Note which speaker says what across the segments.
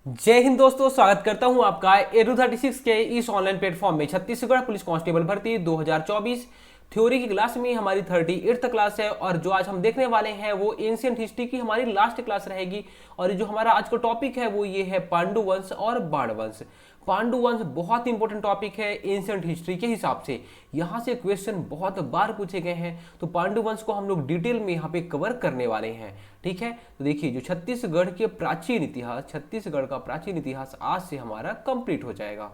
Speaker 1: जय हिंद दोस्तों, स्वागत करता हूं आपका एडू36 के इस ऑनलाइन प्लेटफॉर्म में। छत्तीसगढ़ पुलिस कांस्टेबल भर्ती 2024 थ्योरी की क्लास में हमारी 38th क्लास है और जो आज हम देखने वाले हैं वो एंशिएंट हिस्ट्री की हमारी लास्ट क्लास रहेगी। और जो हमारा आज का टॉपिक है वो ये है पांडु वंश और बाण वंश। पांडु वंश बहुत इंपॉर्टेंट टॉपिक है एंशिएंट हिस्ट्री के हिसाब से। यहाँ से क्वेश्चन बहुत बार पूछे गए हैं, तो पांडु वंश को हम लोग डिटेल में यहाँ पे कवर करने वाले हैं। ठीक है, तो देखिए जो छत्तीसगढ़ के प्राचीन इतिहास, छत्तीसगढ़ का प्राचीन इतिहास आज से हमारा कंप्लीट हो जाएगा।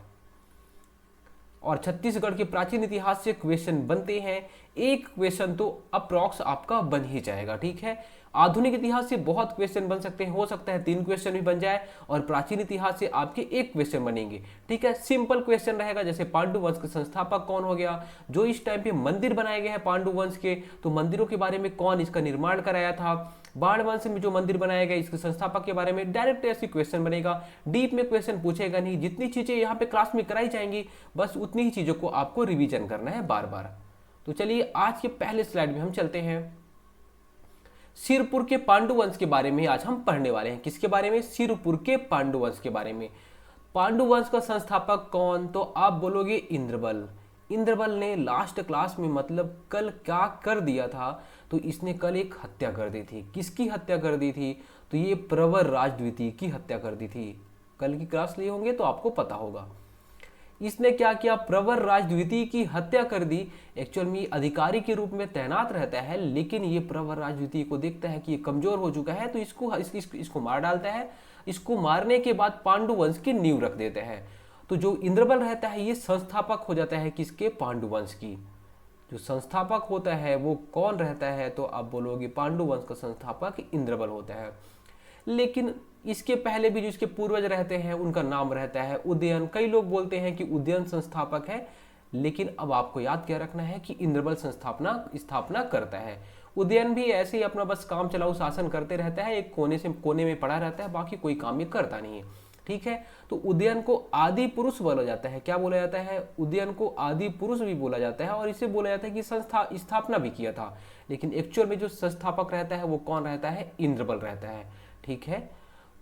Speaker 1: और छत्तीसगढ़ के प्राचीन इतिहास से क्वेश्चन बनते हैं, एक क्वेश्चन तो अप्रॉक्स आपका बन ही जाएगा। ठीक है, आधुनिक इतिहास से बहुत क्वेश्चन बन सकते हैं, हो सकता है 3 क्वेश्चन भी बन जाए, और प्राचीन इतिहास से आपके 1 क्वेश्चन बनेंगे। ठीक है, सिंपल क्वेश्चन रहेगा, जैसे पांडु वंश के संस्थापक कौन हो गया, जो इस टाइम पे मंदिर बनाए गए हैं पांडु वंश के, तो मंदिरों के बारे में कौन इसका निर्माण कराया था, बाण वंश में जो मंदिर बनाया गया इसके संस्थापक के बारे में डायरेक्ट ऐसी क्वेश्चन बनेगा। डीप में क्वेश्चन पूछेगा नहीं, जितनी चीजें यहाँ पे क्लास में कराई जाएंगी बस उतनी ही चीजों को आपको रिवीजन करना है बार बार। तो चलिए आज के पहले स्लाइड में हम चलते हैं। सिरपुर के पांडु वंश के बारे में आज हम पढ़ने वाले हैं। किसके बारे में? सिरपुर के पांडु वंश के बारे में। पांडु वंश का संस्थापक कौन? तो आप बोलोगे इंद्रबल। इंद्रबल ने लास्ट क्लास में मतलब कल क्या कर दिया था, तो इसने कल एक हत्या कर दी थी। किसकी हत्या कर दी थी? तो ये प्रवर राज द्वितीय की हत्या कर दी थी। कल की क्लास लिए होंगे तो आपको पता होगा। इसने क्या किया? प्रवर राज द्वितीय की हत्या कर दी। एक्चुअल में अधिकारी के रूप में तैनात रहता है, लेकिन ये प्रवर राज द्वितीय को देखता है कि ये कमजोर हो चुका है, तो इसको मार डालता है। इसको मारने के बाद पांडु वंश की नींव रख देते हैं। तो जो इंद्रबल रहता है ये संस्थापक हो जाता है किसके? पांडु वंश की। जो संस्थापक होता है वो कौन रहता है? तो आप बोलोगे पांडु वंश का संस्थापक इंद्रबल होता है। लेकिन इसके पहले भी जो इसके पूर्वज रहते हैं उनका नाम रहता है उदयन। कई लोग बोलते हैं कि उदयन संस्थापक है, लेकिन अब आपको याद क्या रखना है कि इंद्रबल स्थापना करता है। उदयन भी ऐसे ही अपना बस काम चलाऊ शासन करते रहता है, एक कोने से कोने में पड़ा रहता है, बाकी कोई काम ये करता नहीं है। ठीक है, तो उदयन को आदि पुरुष बोला जाता है। क्या बोला जाता है? उदयन को आदि पुरुष भी बोला जाता है, और इसे बोला जाता है कि स्थापना भी किया था। लेकिन एक्चुअल में जो संस्थापक रहता है वो कौन रहता है? इंद्रबल रहता है। ठीक है,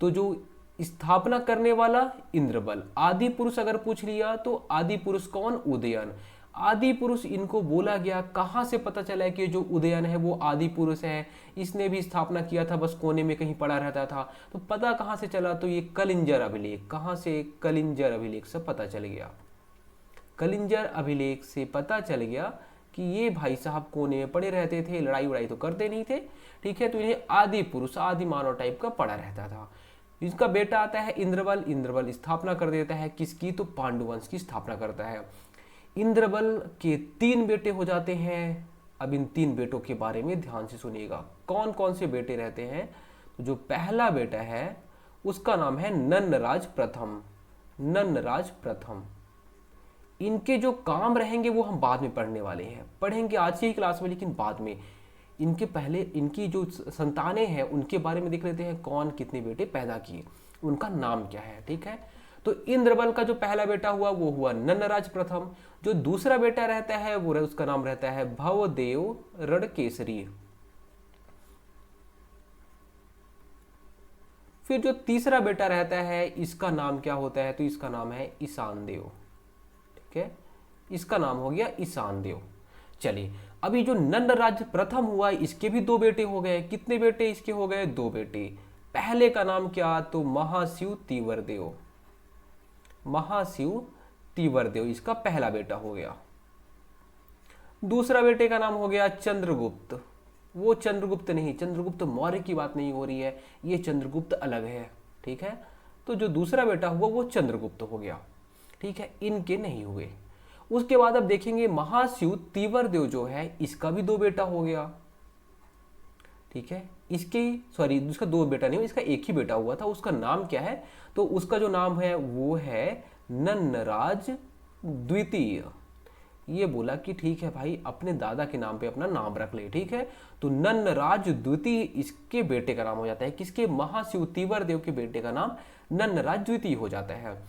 Speaker 1: तो जो स्थापना करने वाला इंद्रबल, आदि पुरुष अगर पूछ लिया तो आदि पुरुष कौन? उदयन। आदि पुरुष इनको बोला गया, कहां से पता चला कि जो उदयन है वो आदि पुरुष है? इसने भी स्थापना किया था, बस कोने में कहीं पड़ा रहता था। तो पता कहां से चला? तो ये कलिंजर अभिलेख। कहां से? कलिंजर अभिलेख से पता चल गया। कलिंजर अभिलेख से पता चल गया कि ये भाई साहब कोने में पड़े रहते थे, लड़ाई वड़ाई तो करते नहीं थे। ठीक है, तो इन्हें आदि पुरुष, आदि मानव टाइप का पड़ा रहता था। इसका बेटा आता है इंद्रबल। इंद्रबल स्थापना कर देता है किसकी? तो पांडु वंश की स्थापना करता है। इंद्रबल के 3 बेटे हो जाते हैं। अब इन 3 बेटों के बारे में ध्यान से सुनिएगा, कौन कौन से बेटे रहते हैं। तो जो पहला बेटा है उसका नाम है नन्नराज प्रथम। नन्नराज प्रथम। इनके जो काम रहेंगे वो हम बाद में पढ़ने वाले हैं, पढ़ेंगे आज की ही क्लास में, लेकिन बाद में। इनके पहले इनकी जो संतानें हैं उनके बारे में देख लेते हैं, कौन कितने बेटे पैदा किए, उनका नाम क्या है। ठीक है, तो इंद्रबल का जो पहला बेटा हुआ वो हुआ नन्नराज प्रथम। जो दूसरा बेटा रहता है वो उसका नाम रहता है भवदेव रणकेसरी। फिर जो तीसरा बेटा रहता है इसका नाम क्या होता है? तो इसका नाम है ईशान देव। ठीक है, इसका नाम हो गया ईशान देव। चलिए, अभी जो नन्नराज प्रथम हुआ इसके भी 2 बेटे हो गए। कितने बेटे इसके हो गए? 2 बेटे। पहले का नाम क्या? तो महाशिव तीवरदेव। महाशिव तीवरदेव इसका पहला बेटा हो गया। दूसरा बेटे का नाम हो गया चंद्रगुप्त। वो चंद्रगुप्त नहीं, चंद्रगुप्त मौर्य की बात नहीं हो रही है, ये चंद्रगुप्त अलग है। ठीक है, तो जो दूसरा बेटा हुआ वो चंद्रगुप्त हो गया। ठीक है, इनके नहीं हुए। उसके बाद अब देखेंगे महाशिव तीवरदेव जो है इसका भी 2 बेटा हो गया। ठीक है, इसका 2 बेटा नहीं, इसका एक ही बेटा हुआ था। उसका नाम क्या है? तो उसका जो नाम है वो है नन्नराज द्वितीय। ये बोला कि ठीक है भाई, अपने दादा के नाम पे अपना नाम रख ले। ठीक है, तो नन्नराज द्वितीय इसके बेटे का नाम हो जाता है। किसके? महाशिव तीवरदेव के बेटे का नाम नन्नराज द्वितीय हो जाता है।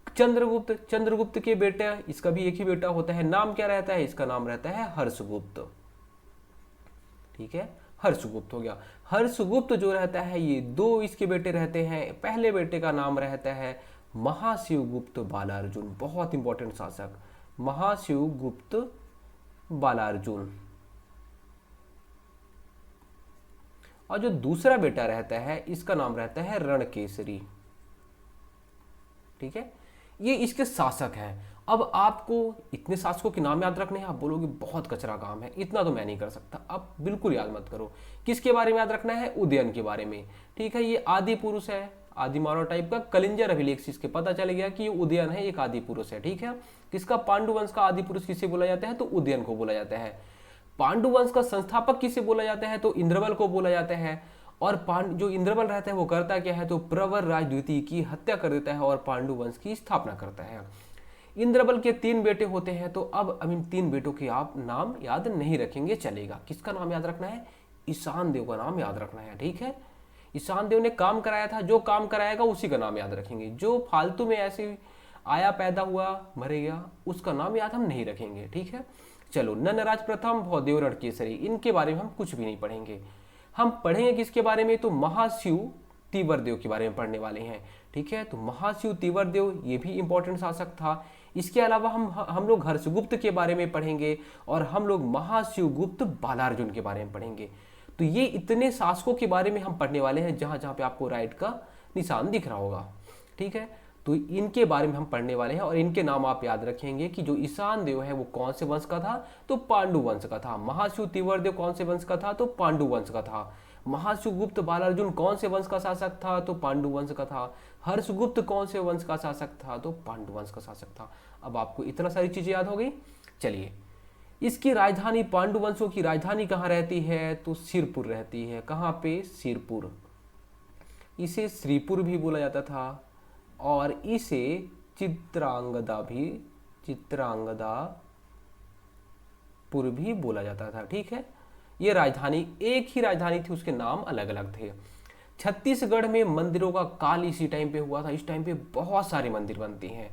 Speaker 1: चंद्रगुप्त के बेटे, इसका भी एक ही बेटा होता है। नाम क्या रहता है? इसका नाम रहता है हर्षगुप्त। ठीक है, हर्षगुप्त हो गया। हर्षगुप्त जो रहता है ये 2 इसके बेटे रहते हैं। पहले बेटे का नाम रहता है महाशिवगुप्त बालार्जुन, बहुत इंपॉर्टेंट शासक, महाशिवगुप्त बालार्जुन। और जो दूसरा बेटा रहता है इसका नाम रहता है रणकेसरी। ठीक है, ये इसके शासक हैं। अब आपको इतने शासकों के नाम याद रखने हैं। आप बोलोगे बहुत कचरा काम है, इतना तो मैं नहीं कर सकता। आप बिल्कुल याद मत करो। किसके बारे में याद रखना है? उदयन के बारे में। ठीक है, ये आदि पुरुष है, आदि मानव टाइप का। कलिंजर अभिलेख से इसके पता चल गया कि ये उदयन है, एक आदि पुरुष है। ठीक है, किसका? पांडुवंश का आदि पुरुष किसे बोला जाता है? तो उदयन को बोला जाता है। पांडुवंश का संस्थापक किसे बोला जाता है? तो इंद्रबल को बोला जाता है। और जो इंद्रबल रहता है वो करता क्या है? तो प्रवर राज द्वितीय की हत्या कर देता है और पांडुवंश की स्थापना करता है। इंद्रबल के 3 बेटे होते हैं। तो अब इन 3 बेटों के आप नाम याद नहीं रखेंगे चलेगा। किसका नाम याद रखना है? ईशान देव का नाम याद रखना है। ठीक है, ईशान देव ने काम कराया था, जो काम कराएगा उसी का नाम याद रखेंगे। जो फालतू में ऐसे आया, पैदा हुआ, मरेगा, उसका नाम याद हम नहीं रखेंगे। ठीक है, चलो। नन्नराज प्रथम, भौदेव रणकेसरी, इनके बारे में हम कुछ भी नहीं पढ़ेंगे। हम पढ़ेंगे किसके बारे में? तो महाशिव तीवरदेव के बारे में पढ़ने वाले हैं। ठीक है, तो महाशिव तीवरदेव ये भी इंपॉर्टेंट शासक था। इसके अलावा हम लोग हर्षगुप्त के बारे में पढ़ेंगे और हम लोग महाशिवगुप्त बालार्जुन के बारे में पढ़ेंगे। तो ये इतने शासकों के बारे में हम पढ़ने वाले हैं जहां जहां पे आपको राइट का निशान दिख रहा होगा। ठीक है, तो इनके बारे में हम पढ़ने वाले हैं और इनके नाम आप याद रखेंगे कि जो ईशान देव है वो कौन से वंश का था? तो पांडु वंश का था। महाशिव तीवरदेव कौन से वंश का था? तो पांडु वंश का था। महाशिवगुप्त बालार्जुन कौन से वंश का शासक था? तो पांडु वंश का था। हर्षगुप्त कौन से वंश का शासक था? तो पांडु वंश का शासक था। अब आपको इतना सारी चीजें याद हो गई। चलिए, इसकी राजधानी, पांडु वंशों की राजधानी कहाँ रहती है? तो सिरपुर रहती है। कहाँ पे? सिरपुर। इसे श्रीपुर भी बोला जाता था और इसे चित्रांगदापुर भी बोला जाता था। ठीक है, ये राजधानी, एक ही राजधानी थी, उसके नाम अलग अलग थे। छत्तीसगढ़ में मंदिरों का काल इसी टाइम पे हुआ था। इस टाइम पे बहुत सारे मंदिर बनते हैं।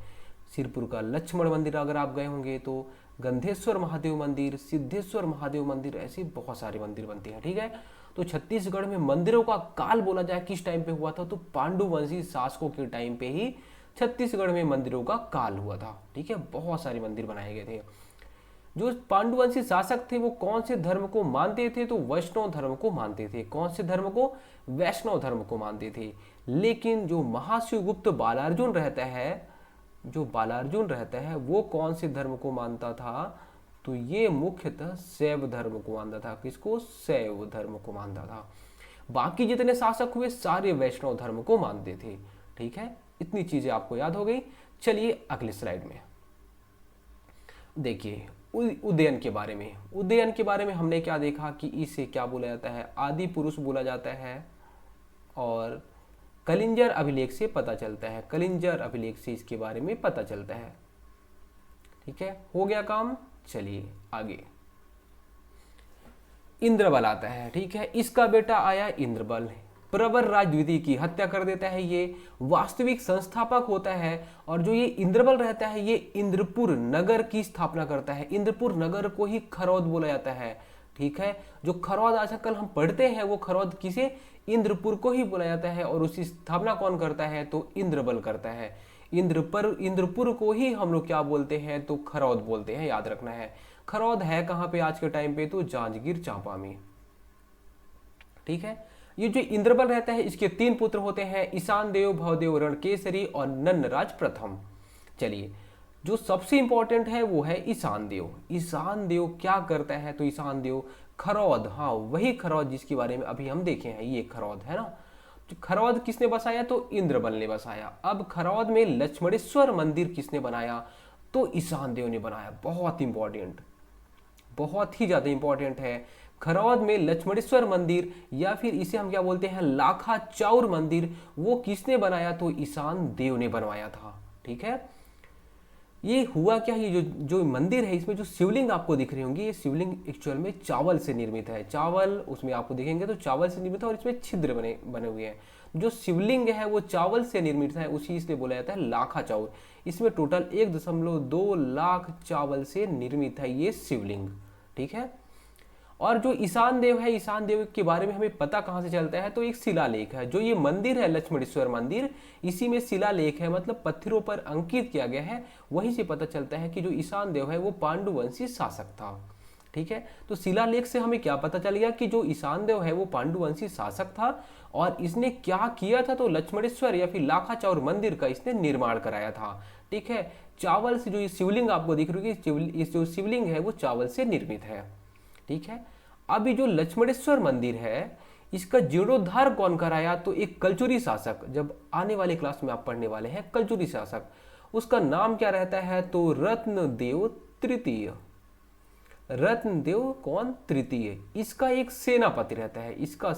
Speaker 1: सिरपुर का लक्ष्मण मंदिर अगर आप गए होंगे तो, गंधेश्वर महादेव मंदिर, सिद्धेश्वर महादेव मंदिर, ऐसे बहुत सारे मंदिर बनते हैं। ठीक है, तो छत्तीसगढ़ में मंदिरों का काल बोला जाए किस टाइम पे हुआ था? तो पांडुवंशी शासकों के टाइम पे ही छत्तीसगढ़ में मंदिरों का काल हुआ था। ठीक है, बहुत सारे मंदिर बनाए गए थे। जो पांडुवंशी शासक थे वो कौन से धर्म को मानते थे? तो वैष्णव धर्म को मानते थे। कौन से धर्म को? वैष्णव धर्म को मानते थे। लेकिन जो महाशिवगुप्त बालार्जुन रहता है, वो कौन से धर्म को मानता था? तो ये मुख्यतः शैव धर्म को मानता था। किसको? शैव धर्म को मानता था। बाकी जितने शासक हुए सारे वैष्णव धर्म को मानते थे। ठीक है, इतनी चीजें आपको याद हो गई। चलिए अगले स्लाइड में देखिए उदयन के बारे में। उदयन के बारे में हमने क्या देखा कि इसे क्या बोला जाता है? आदि पुरुष बोला जाता है। और कलिंजर अभिलेख से पता चलता है, कलिंजर अभिलेख से इसके बारे में पता चलता है। ठीक है, हो गया काम। चलिए आगे, इंद्रबल आता है। ठीक है, इसका बेटा आया इंद्रबल, प्रवर राज द्वितीय की हत्या कर देता है। ये वास्तविक संस्थापक होता है। और जो ये इंद्रबल रहता है ये इंद्रपुर नगर की स्थापना करता है। इंद्रपुर नगर को ही खरौद बोला जाता है। ठीक है, जो खरौद आजकल हम पढ़ते हैं वो खरौद किसे? इंद्रपुर को ही बोला जाता है। और उसकी स्थापना कौन करता है? तो इंद्रबल करता है। इंद्रपुर को ही हम लोग क्या बोलते हैं? तो खरौद बोलते हैं, याद रखना है। खरौद है कहाँ पे आज के टाइम पे? तो जांजगीर चांपा में। ठीक है, ये जो इंद्रबल रहता है इसके 3 पुत्र होते हैं, ईशान देव, भवदेव रणकेसरी और नन्नराज प्रथम। चलिए, जो सबसे इंपॉर्टेंट है वो है ईशान देव। ईशान देव क्या करता है? तो ईशान देव खरौद, हाँ वही खरौद जिसके बारे में अभी हम देखे हैं, ये खरौद है ना। तो खरौद किसने बसाया? तो इंद्रबल ने बसाया। अब खरौद में लक्ष्मणेश्वर मंदिर किसने बनाया? तो ईशान देव ने बनाया। बहुत इंपॉर्टेंट, बहुत ही ज्यादा इंपॉर्टेंट है। खरौद में लक्ष्मणेश्वर मंदिर या फिर इसे हम क्या बोलते हैं? लाखा चाउर मंदिर, वो किसने बनाया? तो ईशान देव ने बनवाया था। ठीक है, ये हुआ क्या? ये जो मंदिर है इसमें जो शिवलिंग आपको दिख रही होंगी, ये शिवलिंग एक्चुअल में चावल से निर्मित है। चावल उसमें आपको दिखेंगे तो चावल से निर्मित है और इसमें छिद्र बने हुए हैं। जो शिवलिंग है वो चावल से निर्मित है, उसी इसलिए बोला जाता है लाखा चाउर। इसमें टोटल 1.2 लाख चावल से निर्मित है ये शिवलिंग। ठीक है, और जो ईशान देव है, ईशान देव के बारे में हमें पता कहाँ से चलता है, तो एक शिलालेख है। जो ये मंदिर है लक्ष्मणेश्वर मंदिर, इसी में शिलालेख है, मतलब पत्थरों पर अंकित किया गया है। वहीं से पता चलता है कि जो ईशान देव है वो पांडुवंशी शासक था। ठीक है, तो शिलालेख से हमें क्या पता चल गया कि जो ईशान देव है वो पांडुवंशी शासक था और इसने क्या किया था, तो लक्ष्मणेश्वर या फिर लाखा चावर मंदिर का इसने निर्माण कराया था। ठीक है, चावल से जो ये शिवलिंग आपको दिख रही है, ये जो शिवलिंग है वो चावल से निर्मित है। ठीक है, अब ये जो लक्ष्मणेश्वर मंदिर है इसका जीर्णोद्धार कौन कराया, तो एक कलचुरी शासक, जब आने वाले क्लास में आप पढ़ने वाले हैं कलचुरी शासक, उसका नाम क्या रहता है, तो रत्नदेव तृतीय। रत्नदेव कौन, तृतीय। इसका एक सेनापति रहता है, इसका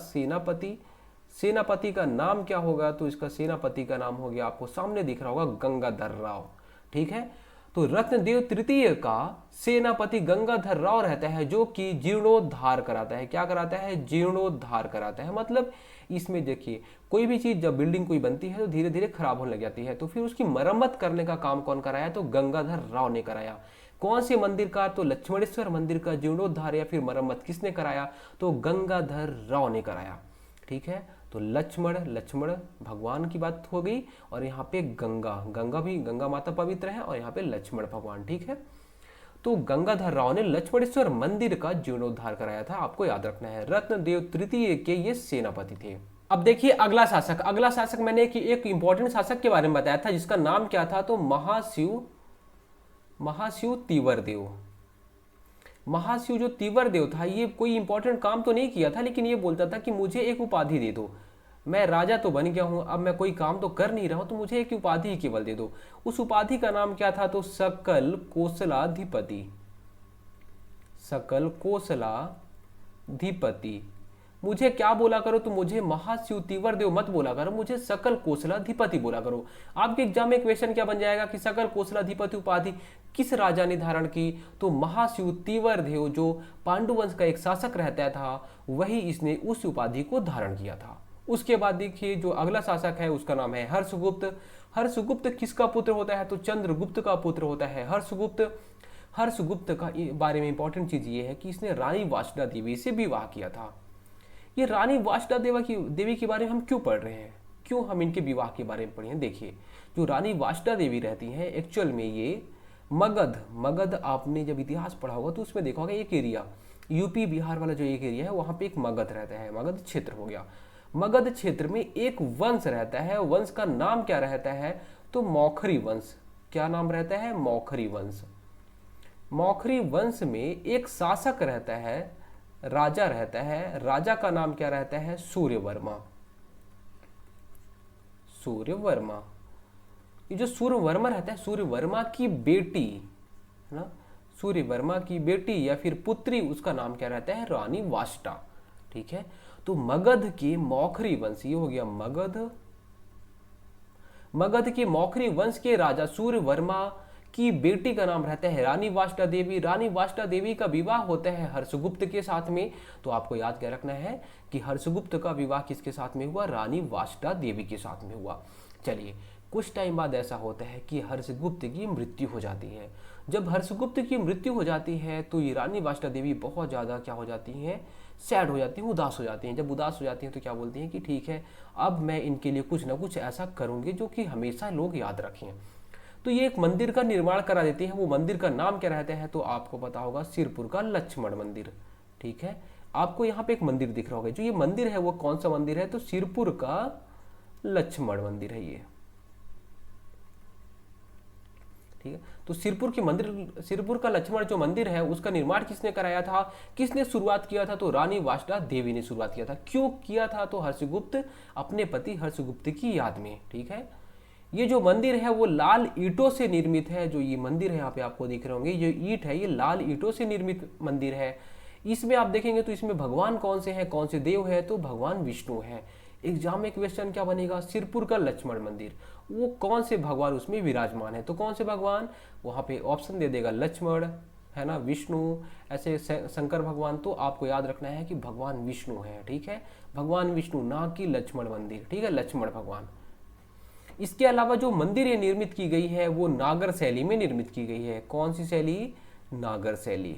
Speaker 1: सेनापति का नाम क्या होगा, तो इसका सेनापति का नाम हो गया, आपको सामने दिख रहा होगा, गंगाधर राव। ठीक है, तो रत्नदेव तृतीय का सेनापति गंगाधर राव रहता है, जो कि जीर्णोद्धार कराता है। क्या कराता है, जीर्णोद्धार कराता है। मतलब इसमें देखिए, कोई भी चीज जब बिल्डिंग कोई बनती है तो धीरे धीरे खराब होने लग जाती है, तो फिर उसकी मरम्मत करने का काम कौन कराया, तो गंगाधर राव ने कराया। कौन से मंदिर का, तो लक्ष्मणेश्वर मंदिर का जीर्णोद्धार या फिर मरम्मत किसने कराया, तो गंगाधर राव ने कराया। ठीक है, तो लक्ष्मण भगवान की बात हो गई, और यहाँ पे गंगा माता पवित्र है, और यहाँ पे लक्ष्मण भगवान। ठीक है, तो गंगाधर राव ने लक्ष्मणेश्वर मंदिर का जीर्णोद्धार कराया था, आपको याद रखना है। रत्नदेव तृतीय के ये सेनापति थे। अब देखिए अगला शासक मैंने एक इंपॉर्टेंट शासक के बारे में बताया था, जिसका नाम क्या था, तो महाशिव तीवरदेव। महाशिव जो तीवरदेव था, ये कोई इंपॉर्टेंट काम तो नहीं किया था, लेकिन ये बोलता था कि मुझे एक उपाधि दे दो, मैं राजा तो बन गया हूं, अब मैं कोई काम तो कर नहीं रहा हूं, तो मुझे एक उपाधि केवल दे दो। उस उपाधि का नाम क्या था, तो सकल कोसलाधिपति। सकल कोसलाधिपति। मुझे क्या बोला करो, तो मुझे महाशिव तीवरदेव मत बोला करो, मुझे सकल कोसलाधिपति बोला करो। आपके एग्जाम में क्वेश्चन क्या बन जाएगा कि सकल कोसलाधिपति उपाधि किस राजा ने धारण की, तो महाशिव तीवरदेव जो पांडुवंश का एक शासक रहता था, वही इसने उस उपाधि को धारण किया था। उसके बाद देखिए जो अगला शासक है उसका नाम है हर्षगुप्त। हर्षगुप्त किसका पुत्र होता है, तो चंद्रगुप्त का पुत्र होता है हर्षगुप्त का बारे में इंपॉर्टेंट चीज ये है कि इसने रानी वासुदा देवी से विवाह किया था। ये रानी वासुदा देवी के बारे में हम क्यों पढ़ रहे हैं, क्यों हम इनके विवाह के बारे में पढ़े हैं। देखिए जो रानी वासुदा देवी रहती हैं, एक्चुअल में ये मगध आपने जब इतिहास पढ़ा होगा तो उसमें देखा होगा एक एरिया, यूपी बिहार वाला जो एक एरिया है, वहां पे एक मगध रहता है, मगध क्षेत्र हो गया। मगध क्षेत्र में एक वंश रहता है, वंश का नाम क्या रहता है, तो मौखरी वंश। क्या नाम रहता है, मौखरी वंश। मौखरी वंश में एक शासक रहता है, राजा रहता है, राजा का नाम क्या रहता है, सूर्यवर्मा। ये जो सूर्यवर्मा रहता है, सूर्यवर्मा की बेटी है ना, सूर्यवर्मा की बेटी या फिर पुत्री, उसका नाम क्या रहता है, रानी वासुदा। ठीक है, तो मगध के मौखरी वंश, ये हो गया मगध के मौखरी वंश के राजा सूर्यवर्मा की बेटी का नाम रहता है रानी वासुदा देवी। रानी वासुदा देवी का विवाह होता है हर्षगुप्त के साथ में। तो आपको याद क्या रखना है कि हर्षगुप्त का विवाह किसके साथ में हुआ, रानी वासुदा देवी के साथ में हुआ। चलिए कुछ टाइम बाद ऐसा होता है कि हर्षगुप्त की मृत्यु हो जाती है। जब हर्षगुप्त की मृत्यु हो जाती है तो ये रानी वासुदा देवी बहुत ज़्यादा क्या हो जाती हैं, सैड हो जाती हैं, उदास हो जाती हैं। जब उदास हो जाती हैं तो क्या बोलती हैं कि ठीक है, अब मैं इनके लिए कुछ ना कुछ ऐसा करूँगी जो कि हमेशा लोग याद रखें। तो ये एक मंदिर का निर्माण करा देती है। वो मंदिर का नाम क्या रहता है, तो आपको पता होगा सिरपुर का लक्ष्मण मंदिर। ठीक है, आपको यहाँ पे एक मंदिर दिख रहा होगा, जो ये मंदिर है वो कौन सा मंदिर है, तो सिरपुर का लक्ष्मण मंदिर है ये। ठीक है, तो सिरपुर का लक्ष्मण जो मंदिर है उसका निर्माण किसने कराया था, किसने शुरुआत किया था, तो रानी वासुदा देवी ने शुरुआत किया था। क्यों किया था, तो हर्षगुप्त अपने पति हर्षगुप्त की याद में। ठीक है, ये जो मंदिर है वो लाल ईंटों से निर्मित है। जो ये मंदिर है यहाँ पे आपको दिख रहे होंगे, ये ईंट है, ये लाल ईंटों से निर्मित मंदिर है। इसमें आप देखेंगे तो इसमें भगवान कौन से हैं, कौन से देव है, तो भगवान विष्णु है। एग्जाम में क्वेश्चन क्या बनेगा, सिरपुर का लक्ष्मण मंदिर, वो कौन से भगवान उसमें विराजमान है, तो कौन से भगवान, वहाँ पे ऑप्शन दे देगा लक्ष्मण है ना, विष्णु, ऐसे शंकर भगवान। तो आपको याद रखना है कि भगवान विष्णु है। ठीक है, भगवान विष्णु, ना कि लक्ष्मण मंदिर। ठीक है, लक्ष्मण भगवान। इसके अलावा जो मंदिर ये निर्मित की गई है वो नागर शैली में निर्मित की गई है। कौन सी शैली, नागर शैली।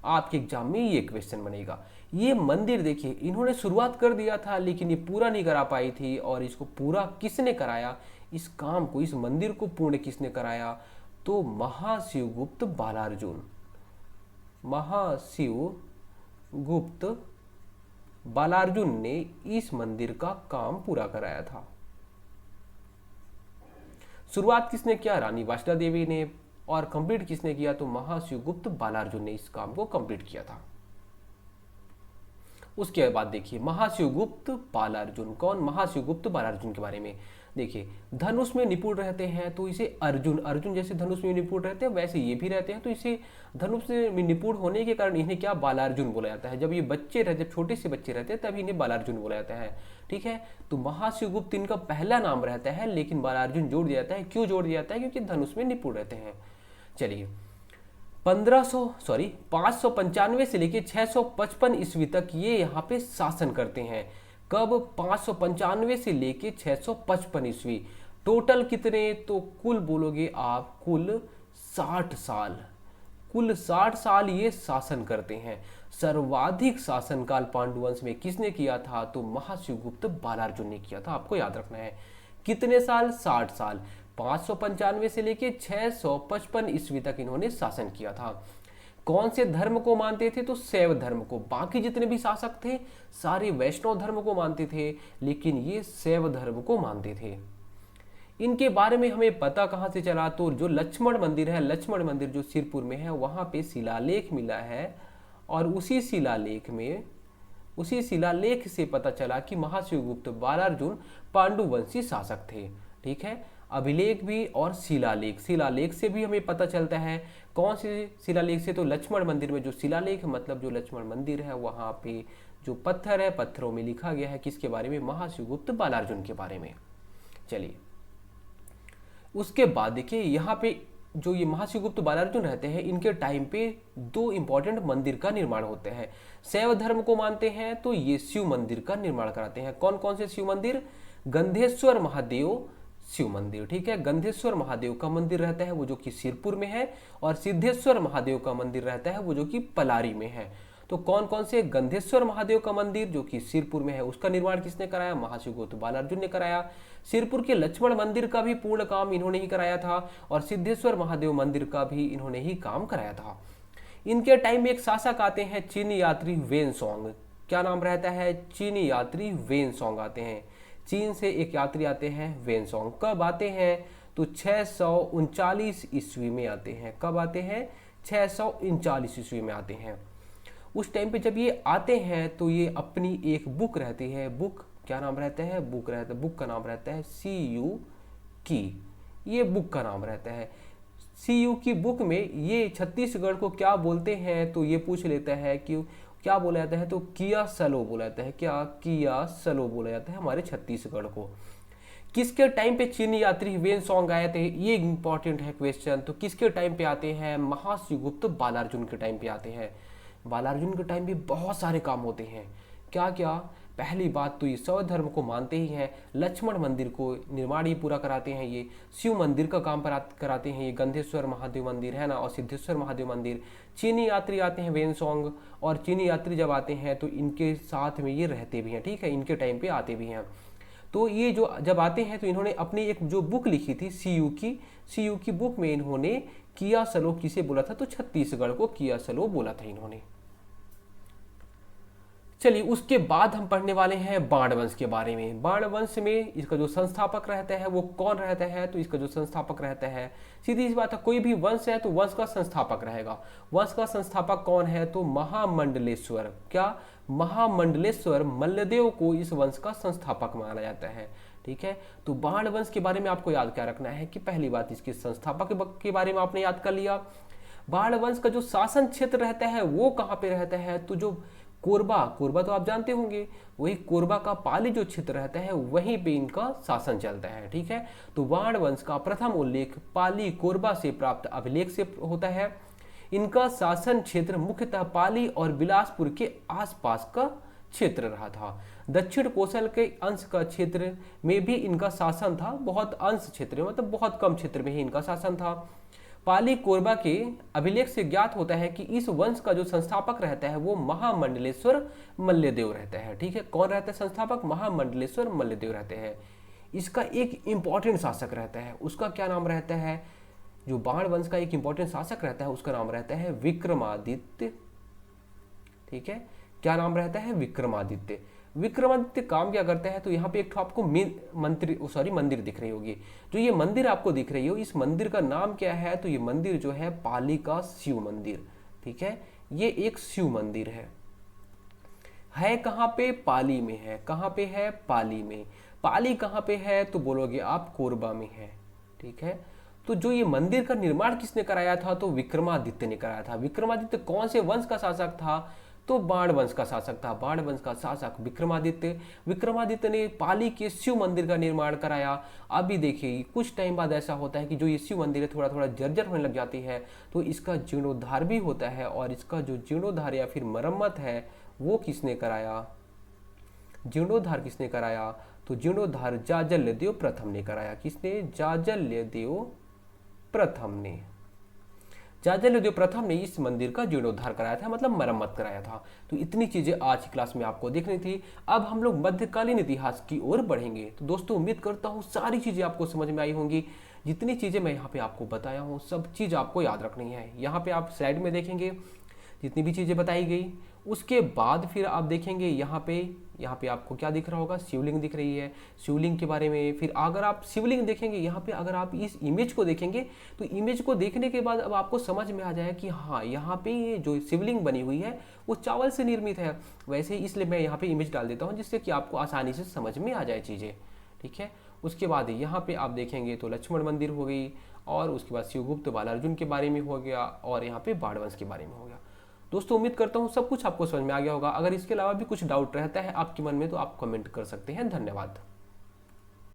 Speaker 1: आपके एग्जाम में ये क्वेश्चन बनेगा। ये मंदिर देखिए इन्होंने शुरुआत कर दिया था लेकिन ये पूरा नहीं करा पाई थी, और इसको पूरा किसने कराया, इस काम को, इस मंदिर को पूर्ण किसने कराया, तो महाशिवगुप्त बालार्जुन। महाशिवगुप्त बालार्जुन ने इस मंदिर का काम पूरा कराया था। शुरुआत किसने किया, रानी वाष्णा देवी ने, और कंप्लीट किसने किया, तो महाशिवगुप्त बालार्जुन ने इस काम को कंप्लीट किया था। उसके बाद देखिए महाशिवगुप्त बालार्जुन कौन, महाशिवगुप्त बालार्जुन के बारे में देखिए, धनुष में निपुण रहते हैं तो इसे अर्जुन, अर्जुन जैसे धनुष में निपुण रहते हैं वैसे ये भी रहते हैं, तो इसे धनुष में निपुण होने के कारण इन्हें क्या बालार्जुन बोला जाता है। जब ये बच्चे रहते, जब छोटे से बच्चे रहते हैं तब इन्हें बालार्जुन बोला जाता है। ठीक है, तो महाशिवगुप्त इनका पहला नाम रहता है, लेकिन बालार्जुन जोड़ दिया जाता है। क्यों जोड़ दिया जाता है, क्योंकि धनुष में निपुण रहते हैं। चलिए 595 से लेकर 655 ईस्वी तक ये यहाँ पे शासन करते हैं। कब, 595 से लेके 655 ईस्वी। टोटल कितने, तो कुल बोलोगे आप, कुल 60 साल, कुल 60 साल ये शासन करते हैं। सर्वाधिक शासनकाल पांडुवंश में किसने किया था, तो महाशिवगुप्त बालार्जुन ने किया था। आपको याद रखना है कितने साल, 60 साल। 595 से लेके 655 ईस्वी तक इन्होंने शासन किया था। कौन से धर्म को मानते थे, तो शैव धर्म को। बाकी जितने भी शासक थे सारे वैष्णव धर्म को मानते थे, लेकिन ये शैव धर्म को मानते थे। इनके बारे में हमें पता कहाँ से चला, तो जो लक्ष्मण मंदिर है, लक्ष्मण मंदिर जो सिरपुर में है, वहाँ पे शिलालेख मिला है, और उसी शिलालेख से पता चला कि महाशिवगुप्त बालार्जुन पांडुवंशी शासक थे। ठीक है, अभिलेख भी और शिलालेख, शिलालेख से भी हमें पता चलता है। कौन से शिलालेख से, तो लक्ष्मण मंदिर में जो शिलालेख, मतलब जो लक्ष्मण मंदिर है वहाँ पे जो पत्थर है, पत्थरों में लिखा गया है किसके बारे में, महाशिवगुप्त बालार्जुन के बारे में। चलिए उसके बाद देखिए यहाँ पे जो ये महाशिवगुप्त बालार्जुन रहते हैं, इनके टाइम पे 2 इंपॉर्टेंट मंदिर का निर्माण होते हैं। शैव धर्म को मानते हैं तो ये शिव मंदिर का निर्माण कराते हैं। कौन कौन से शिव मंदिर, गंधेश्वर महादेव शिव मंदिर। ठीक है, गंधेश्वर महादेव का मंदिर रहता है वो जो कि सिरपुर में है, और सिद्धेश्वर महादेव का मंदिर रहता है वो जो कि पलारी में है। तो कौन कौन से, गंधेश्वर महादेव का मंदिर जो कि सिरपुर में है उसका निर्माण किसने कराया, महाशिवगुप्त बालार्जुन ने कराया। सिरपुर के लक्ष्मण मंदिर का भी पूर्ण काम इन्होंने ही कराया था, और सिद्धेश्वर महादेव मंदिर का भी इन्होंने ही काम कराया था। इनके टाइम में एक शासक आते हैं चीनी यात्री वेनसोंग। क्या नाम रहता है, चीनी यात्री वेनसोंग आते हैं। चीन से एक यात्री आते हैं वेनसोंग। कब आते हैं, तो 639 ईस्वी में आते हैं। कब आते हैं, 639 ईस्वी में आते हैं। उस टाइम पे जब ये आते हैं तो ये अपनी एक बुक रहती है, बुक क्या नाम रहता है, बुक का नाम रहता है CU की, ये बुक का नाम रहता है। CU की बुक में ये छत्तीसगढ़ को क्या बोलते हैं, तो ये पूछ लेता है कि क्या बोला जाता है, तो किया सलो बोला जाता है। क्या, किया सलो बोला जाता है हमारे छत्तीसगढ़ को। किसके टाइम पे चीनी यात्री वेनसोंग आए थे, ये इंपॉर्टेंट है क्वेश्चन। तो किसके टाइम पे आते हैं, महाशिवगुप्त बालार्जुन के टाइम पे आते हैं। बालार्जुन के टाइम पे बहुत सारे काम होते हैं। क्या क्या, पहली बात तो ये शैव धर्म को मानते ही हैं, लक्ष्मण मंदिर को निर्माण ही पूरा कराते हैं, ये शिव मंदिर का काम कराते हैं, ये गंधेश्वर महादेव मंदिर है ना, और सिद्धेश्वर महादेव मंदिर। चीनी यात्री आते हैं वेनसोंग, और चीनी यात्री जब आते हैं तो इनके साथ में ये रहते भी हैं। ठीक है, इनके टाइम पे आते भी हैं। तो ये जो जब आते हैं तो इन्होंने अपनी एक जो बुक लिखी थी CU की बुक में इन्होंने किया सलो किसे बोला था, तो छत्तीसगढ़ को किया सलो बोला था इन्होंने। चलिए उसके बाद हम पढ़ने वाले हैं बाणवंश के बारे में। बाणवंश में इसका जो संस्थापक रहता है वो कौन रहता है, तो इसका जो संस्थापक रहता है, सीधी सी बात है, कोई भी वंश है तो वंश का संस्थापक रहेगा। वंश का संस्थापक कौन है, तो महामंडलेश्वर। क्या, महामंडलेश्वर मल्लदेव को इस वंश का संस्थापक माना जाता है। ठीक है, तो बाण वंश के बारे में आपको याद क्या रखना है कि पहली बात इसके संस्थापक के बारे में आपने याद कर लिया। बाण वंश का जो शासन क्षेत्र रहता है वो कहाँ पे रहता है, तो जो कोरबा तो आप जानते होंगे, वही कोरबा का पाली जो क्षेत्र रहता है वहीं पे इनका शासन चलता है। ठीक है, तो बाण वंश का प्रथम उल्लेख पाली कोरबा से प्राप्त अभिलेख से होता है। इनका शासन क्षेत्र मुख्यतः पाली और बिलासपुर के आसपास का क्षेत्र रहा था। दक्षिण कोसल के अंश का क्षेत्र में भी इनका शासन था, बहुत अंश क्षेत्र में, मतलब बहुत कम क्षेत्र में ही इनका शासन था। पाली कोरबा के अभिलेख से ज्ञात होता है कि इस वंश का जो संस्थापक रहता है वो महामंडलेश्वर मल्लदेव रहता है। ठीक है, कौन रहता है संस्थापक? महामंडलेश्वर मल्लदेव रहते हैं। इसका एक इंपॉर्टेंट शासक रहता है, उसका क्या नाम रहता है? जो बाण वंश का एक इंपॉर्टेंट शासक रहता है उसका नाम रहता है विक्रमादित्य। ठीक है, क्या नाम रहता है? विक्रमादित्य। विक्रमादित्य काम क्या करता है? तो यहाँ पे एक तो आपको मंदिर दिख रही होगी। जो ये मंदिर आपको दिख रही हो, इस मंदिर का नाम क्या है? तो ये मंदिर जो है पाली का शिव मंदिर। ठीक है, ये एक शिव मंदिर है कहाँ पे? पाली में है। कहाँ पे है? पाली में। पाली कहाँ पे है? तो बोलोगे आप कोरबा में है। ठीक है, तो जो ये मंदिर का निर्माण किसने कराया था? तो विक्रमादित्य ने कराया था। विक्रमादित्य कौन से वंश का शासक था? तो बाण वंश का शासक था। बाण वंश का शासक विक्रमादित्य। विक्रमादित्य ने पाली के शिव मंदिर का निर्माण कराया। अभी देखिए कुछ टाइम बाद ऐसा होता है कि जो ये शिव मंदिर है थोड़ा थोड़ा जर्जर होने लग जाती है, तो इसका जीर्णोद्धार भी होता है। और इसका जो जीर्णोद्धार या फिर मरम्मत है वो किसने कराया? जीर्णोद्धार किसने कराया? तो जीर्णोद्धार जाजल्यदेव प्रथम ने कराया। किसने? जाजल्यदेव प्रथम ने। जाजल्यदेव प्रथम ने इस मंदिर का जीर्णोद्धार कराया था, मतलब मरम्मत कराया था। तो इतनी चीजें आज की क्लास में आपको देखनी थी। अब हम लोग मध्यकालीन इतिहास की ओर बढ़ेंगे। तो दोस्तों उम्मीद करता हूँ सारी चीजें आपको समझ में आई होंगी। जितनी चीजें मैं यहाँ पे आपको बताया हूँ सब चीज आपको याद रखनी है। यहाँ पे आप स्लाइड में देखेंगे जितनी भी चीजें बताई गई, उसके बाद फिर आप देखेंगे यहाँ पे आपको क्या दिख रहा होगा? शिवलिंग दिख रही है। शिवलिंग के बारे में फिर अगर आप शिवलिंग देखेंगे यहाँ पे, अगर आप इस इमेज को देखेंगे तो इमेज को देखने के बाद अब आपको समझ में आ जाए कि हाँ यहाँ पे ये जो शिवलिंग बनी हुई है वो चावल से निर्मित है। वैसे ही इसलिए मैं यहाँ पे इमेज डाल देता हूँ जिससे कि आपको आसानी से समझ में आ जाए चीज़ें। ठीक है, उसके बाद यहाँ पे आप देखेंगे तो लक्ष्मण मंदिर हो गई, और उसके बाद शिवगुप्त बालार्जुन के बारे में हो गया, और यहाँ पे बाणवंश के बारे में हो गया। दोस्तों उम्मीद करता हूँ सब कुछ आपको समझ में आ गया होगा। अगर इसके अलावा भी कुछ डाउट रहता है आपके मन में तो आप कमेंट कर सकते हैं। धन्यवाद।